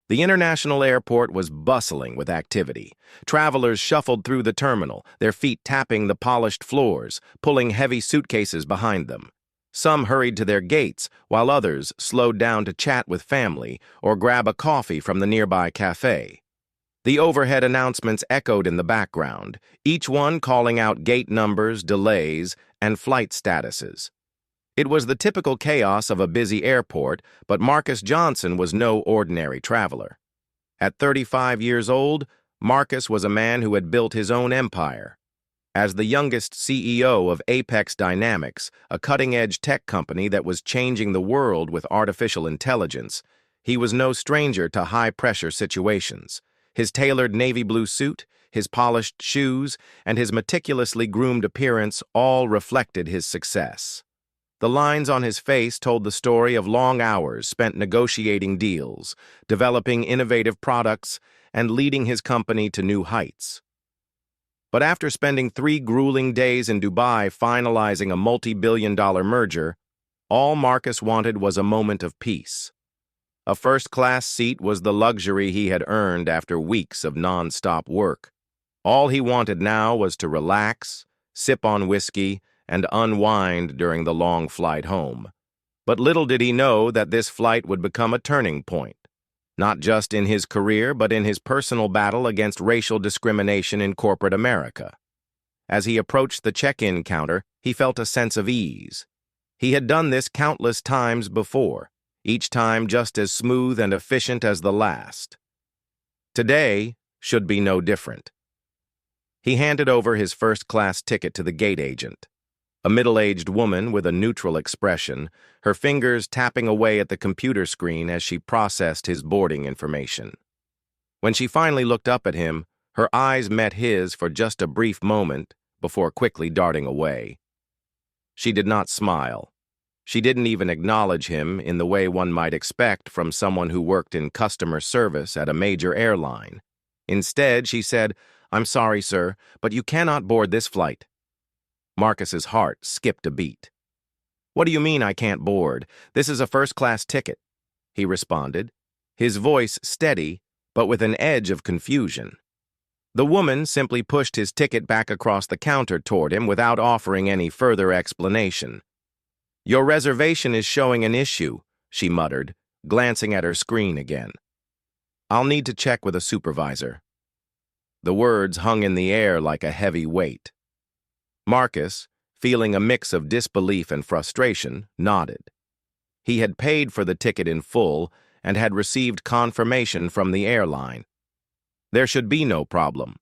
The international airport was bustling with activity. Travelers shuffled through the terminal, their feet tapping the polished floors, pulling heavy suitcases behind them. Some hurried to their gates, while others slowed down to chat with family or grab a coffee from the nearby cafe. The overhead announcements echoed in the background, each one calling out gate numbers, delays, and flight statuses. It was the typical chaos of a busy airport, but Marcus Johnson was no ordinary traveler. At 35 years old, Marcus was a man who had built his own empire. As the youngest CEO of Apex Dynamics, a cutting-edge tech company that was changing the world with artificial intelligence, he was no stranger to high-pressure situations. His tailored navy blue suit, his polished shoes, and his meticulously groomed appearance all reflected his success. The lines on his face told the story of long hours spent negotiating deals, developing innovative products, and leading his company to new heights. But after spending 3 grueling days in Dubai finalizing a multi-billion-dollar merger, all Marcus wanted was a moment of peace. A first-class seat was the luxury he had earned after weeks of non-stop work. All he wanted now was to relax, sip on whiskey, and unwind during the long flight home. But little did he know that this flight would become a turning point, not just in his career but in his personal battle against racial discrimination in corporate America. As he approached the check-in counter, he felt a sense of ease. He had done this countless times before, each time just as smooth and efficient as the last. Today should be no different. He handed over his first-class ticket to the gate agent, a middle-aged woman with a neutral expression, her fingers tapping away at the computer screen as she processed his boarding information. When she finally looked up at him, her eyes met his for just a brief moment before quickly darting away. She did not smile. She didn't even acknowledge him in the way one might expect from someone who worked in customer service at a major airline. Instead, she said, "I'm sorry, sir, but you cannot board this flight." Marcus's heart skipped a beat. "What do you mean I can't board? This is a first-class ticket," he responded, his voice steady, but with an edge of confusion. The woman simply pushed his ticket back across the counter toward him without offering any further explanation. "Your reservation is showing an issue," she muttered, glancing at her screen again. "I'll need to check with a supervisor." The words hung in the air like a heavy weight. Marcus, feeling a mix of disbelief and frustration, nodded. He had paid for the ticket in full and had received confirmation from the airline. There should be no problem.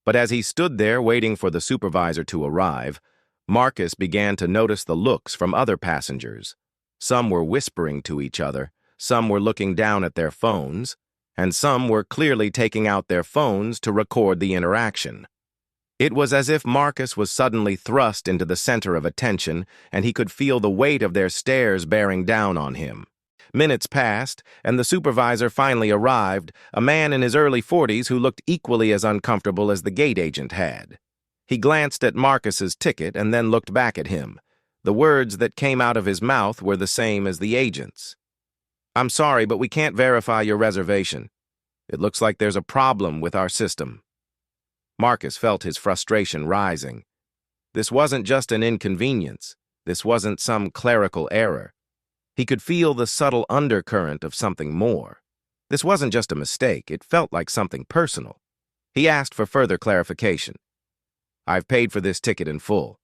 But as he stood there waiting for the supervisor to arrive, Marcus began to notice the looks from other passengers. Some were whispering to each other, some were looking down at their phones, and some were clearly taking out their phones to record the interaction. It was as if Marcus was suddenly thrust into the center of attention, and he could feel the weight of their stares bearing down on him. Minutes passed, and the supervisor finally arrived, a man in his early 40s who looked equally as uncomfortable as the gate agent had. He glanced at Marcus's ticket and then looked back at him. The words that came out of his mouth were the same as the agent's. "I'm sorry, but we can't verify your reservation. It looks like there's a problem with our system." Marcus felt his frustration rising. This wasn't just an inconvenience. This wasn't some clerical error. He could feel the subtle undercurrent of something more. This wasn't just a mistake. It felt like something personal. He asked for further clarification. "I've paid for this ticket in full.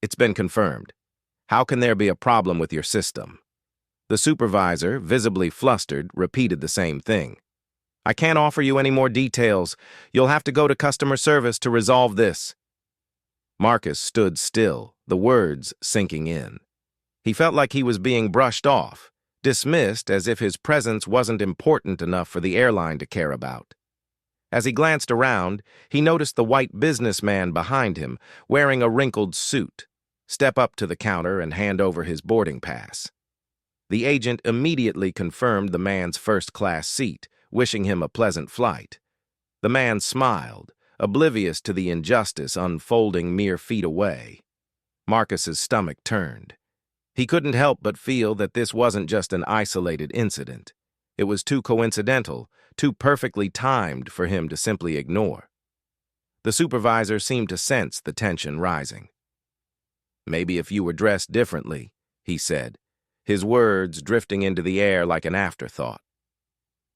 It's been confirmed. How can there be a problem with your system?" The supervisor, visibly flustered, repeated the same thing. "I can't offer you any more details. You'll have to go to customer service to resolve this." Marcus stood still, the words sinking in. He felt like he was being brushed off, dismissed as if his presence wasn't important enough for the airline to care about. As he glanced around, he noticed the white businessman behind him, wearing a wrinkled suit, step up to the counter and hand over his boarding pass. The agent immediately confirmed the man's first-class seat, wishing him a pleasant flight. The man smiled, oblivious to the injustice unfolding mere feet away. Marcus's stomach turned. He couldn't help but feel that this wasn't just an isolated incident. It was too coincidental, too perfectly timed for him to simply ignore. The supervisor seemed to sense the tension rising. "Maybe if you were dressed differently," he said, his words drifting into the air like an afterthought.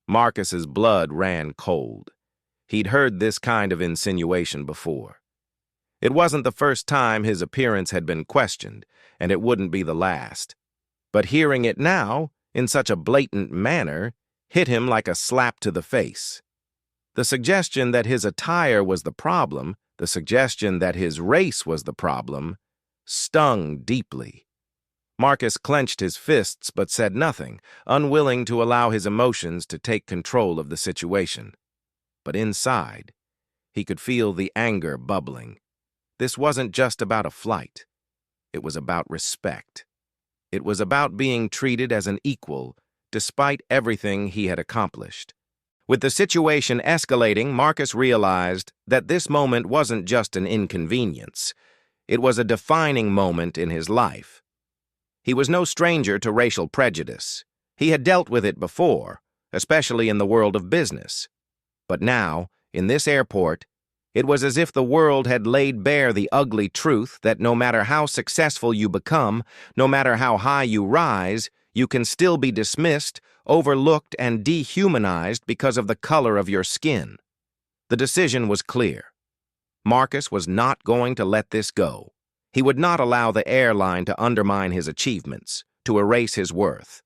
Marcus's blood ran cold. He'd heard this kind of insinuation before. It wasn't the first time his appearance had been questioned, and it wouldn't be the last. But hearing it now, in such a blatant manner, hit him like a slap to the face. The suggestion that his attire was the problem, the suggestion that his race was the problem, stung deeply. Marcus clenched his fists but said nothing, unwilling to allow his emotions to take control of the situation. But inside, he could feel the anger bubbling. This wasn't just about a flight. It was about respect. It was about being treated as an equal, despite everything he had accomplished. With the situation escalating, Marcus realized that this moment wasn't just an inconvenience. It was a defining moment in his life. He was no stranger to racial prejudice. He had dealt with it before, especially in the world of business. But now, in this airport, it was as if the world had laid bare the ugly truth that no matter how successful you become, no matter how high you rise, you can still be dismissed, overlooked, and dehumanized because of the color of your skin. The decision was clear. Marcus was not going to let this go. He would not allow the airline to undermine his achievements, to erase his worth.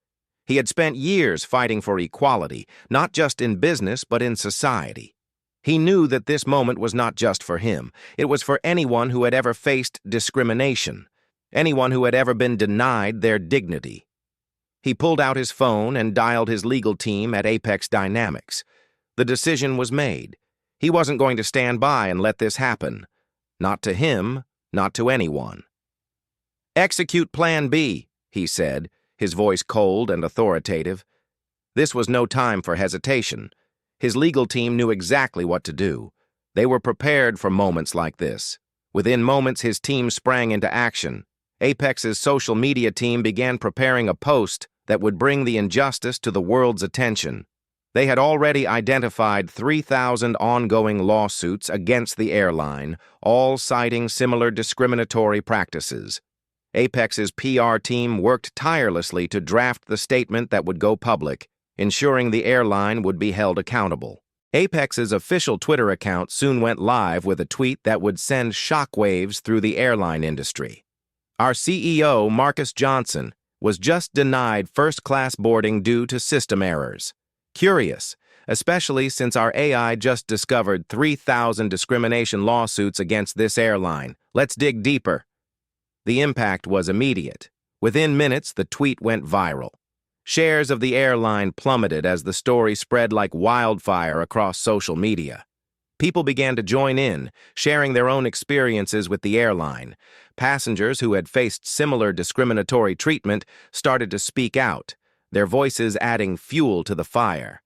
He had spent years fighting for equality, not just in business but in society. He knew that this moment was not just for him. It was for anyone who had ever faced discrimination, anyone who had ever been denied their dignity. He pulled out his phone and dialed his legal team at Apex Dynamics. The decision was made. He wasn't going to stand by and let this happen. Not to him, not to anyone. "Execute Plan B," he said, his voice cold and authoritative. This was no time for hesitation. His legal team knew exactly what to do. They were prepared for moments like this. Within moments, his team sprang into action. Apex's social media team began preparing a post that would bring the injustice to the world's attention. They had already identified 3,000 ongoing lawsuits against the airline, all citing similar discriminatory practices. Apex's PR team worked tirelessly to draft the statement that would go public, ensuring the airline would be held accountable. Apex's official Twitter account soon went live with a tweet that would send shockwaves through the airline industry. "Our CEO, Marcus Johnson, was just denied first-class boarding due to system errors. Curious, especially since our AI just discovered 3,000 discrimination lawsuits against this airline. Let's dig deeper." The impact was immediate. Within minutes, the tweet went viral. Shares of the airline plummeted as the story spread like wildfire across social media. People began to join in, sharing their own experiences with the airline. Passengers who had faced similar discriminatory treatment started to speak out, their voices adding fuel to the fire.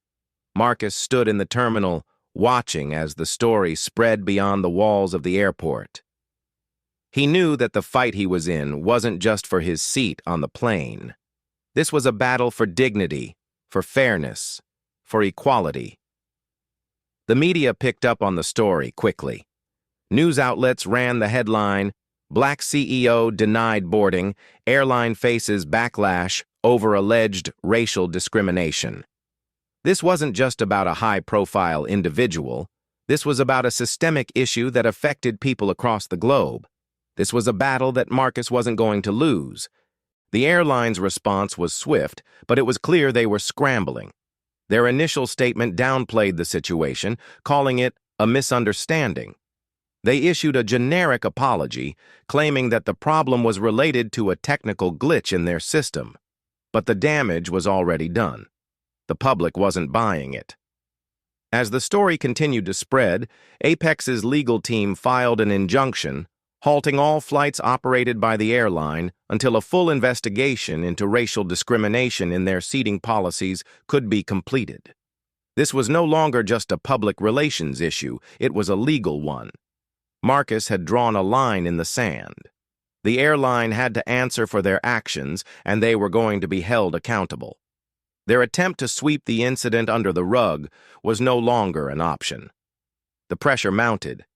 Marcus stood in the terminal, watching as the story spread beyond the walls of the airport. He knew that the fight he was in wasn't just for his seat on the plane. This was a battle for dignity, for fairness, for equality. The media picked up on the story quickly. News outlets ran the headline, "Black CEO Denied Boarding, Airline Faces Backlash Over Alleged Racial Discrimination." This wasn't just about a high-profile individual. This was about a systemic issue that affected people across the globe. This was a battle that Marcus wasn't going to lose. The airline's response was swift, but it was clear they were scrambling. Their initial statement downplayed the situation, calling it a misunderstanding. They issued a generic apology, claiming that the problem was related to a technical glitch in their system. But the damage was already done. The public wasn't buying it. As the story continued to spread, Apex's legal team filed an injunction, halting all flights operated by the airline until a full investigation into racial discrimination in their seating policies could be completed. This was no longer just a public relations issue, it was a legal one. Marcus had drawn a line in the sand. The airline had to answer for their actions, and they were going to be held accountable. Their attempt to sweep the incident under the rug was no longer an option. The pressure mounted.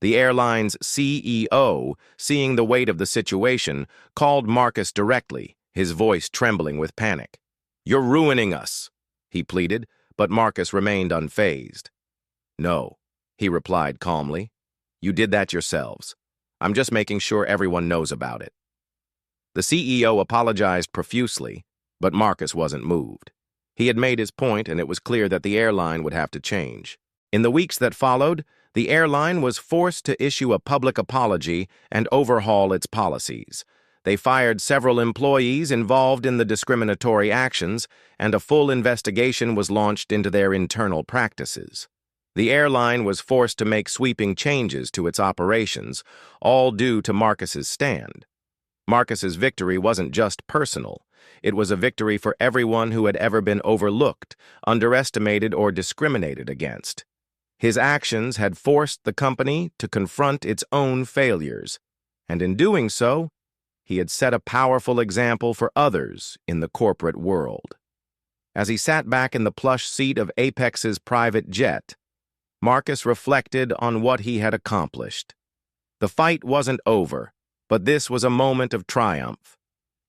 The airline's CEO, seeing the weight of the situation, called Marcus directly, his voice trembling with panic. "You're ruining us," he pleaded, but Marcus remained unfazed. "No," he replied calmly. "You did that yourselves. I'm just making sure everyone knows about it." The CEO apologized profusely, but Marcus wasn't moved. He had made his point, and it was clear that the airline would have to change. In the weeks that followed, the airline was forced to issue a public apology and overhaul its policies. They fired several employees involved in the discriminatory actions, and a full investigation was launched into their internal practices. The airline was forced to make sweeping changes to its operations, all due to Marcus's stand. Marcus's victory wasn't just personal. It was a victory for everyone who had ever been overlooked, underestimated, or discriminated against. His actions had forced the company to confront its own failures, and in doing so, he had set a powerful example for others in the corporate world. As he sat back in the plush seat of Apex's private jet, Marcus reflected on what he had accomplished. The fight wasn't over, but this was a moment of triumph.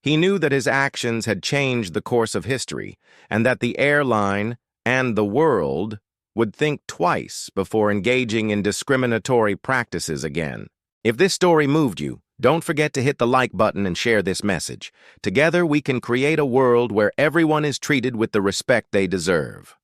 He knew that his actions had changed the course of history, and that the airline and the world would think twice before engaging in discriminatory practices again. If this story moved you, don't forget to hit the like button and share this message. Together, we can create a world where everyone is treated with the respect they deserve.